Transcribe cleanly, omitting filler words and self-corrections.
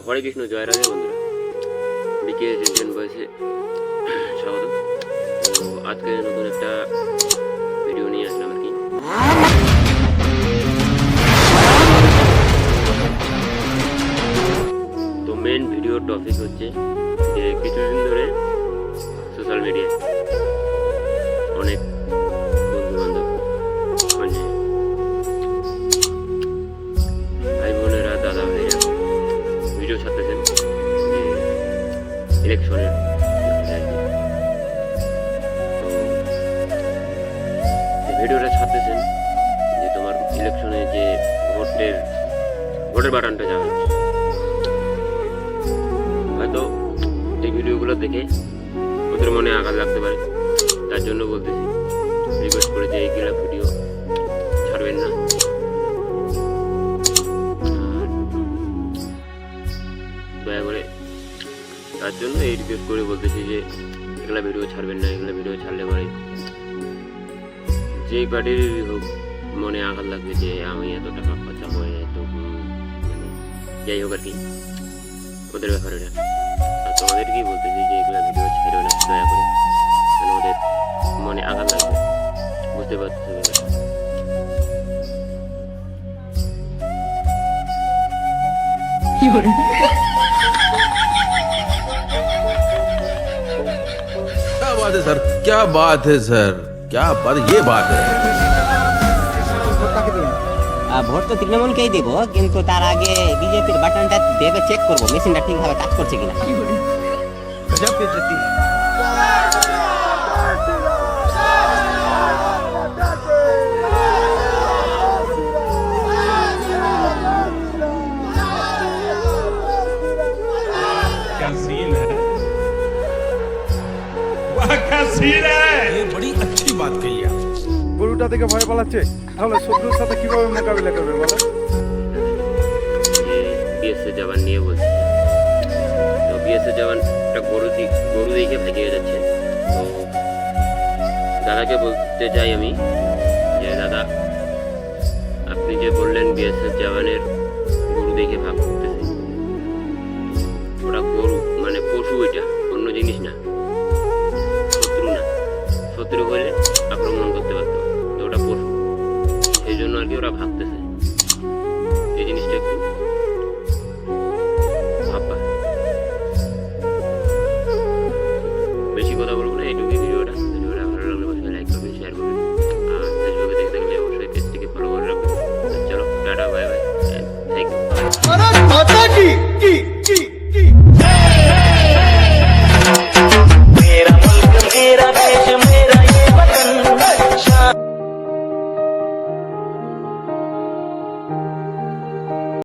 হরে কৃষ্ণ, জয় রাধে বন্ধুরা। বিকে জেন বয়সে স্বাগত। তো আজকে নতুন একটা ভিডিও নিয়ে আসলাম আর কি। তো মেন ভিডিওর টপিক হচ্ছে যে কিছুদিন ধরে সোশ্যাল মিডিয়ায় অনেক বন্ধু বান্ধব মানে ভাই বোনেরা, দাদা ভাইরা ভিডিও ছাড়তেছেন যে ইলেকশনের। তো ভিডিওটা ছাড়তেছেন যে তোমার ইলেকশনে যে ভোটের বাটনটা যাবে। হয়তো এই ভিডিওগুলো দেখে ওদের মনে আঘাত লাগতে পারে, তার জন্য বলতেছি, রিকোয়েস্ট করে যে এইগুলো ভিডিও ছাড়বেন না। দয়া করে তার জন্য এই রিকোয়েস্ট করে বলতেছি যে এগুলা ভিডিও ছাড়বেন না। এগুলো ভিডিও ছাড়লে পরে যেই পার্টির হোক মনে আঘাত লাগবে যে আমি এত টাকা খরচা করে এত মানে যাই হোক আর কি, ওদের ব্যাপার এটা। আর তোমাদেরকেই বলতেছি যে এগুলো ভিডিও ছাড়বে না দয়া করে, কারণ ওদের মনে আঘাত লাগবে, বুঝতে পারছো ব্যাপারটা। क्या बात है सर, क्या बात है सर, क्या बात, ये बात है। ভোট তো তৃণমূলকেই দেবো, কিন্তু তার আগে বিজেপির বাটনটা দেবে চেক করবো মেশিনটা ঠিকভাবে কাজ করছে কিনা। क्या सीन है, वाह क्या सीन है। ये बड़ी अच्छी बात कही है। গরুটা থেকে ভয় পালাচ্ছে, তাহলে শত্রুর সাথে কিভাবে মোকাবিলা করবে বলো? বিএসএফ জওয়ান নিয়ে বলছে, তো বিএসএফ জওয়ান একটা গরু দিকে ভেঙে যাচ্ছে। তো দাদাকে বলতে চাই আমি যে দাদা, আপনি যে বললেন বিএসএফ জওয়ানের গরু দেখে ভাগতেছে,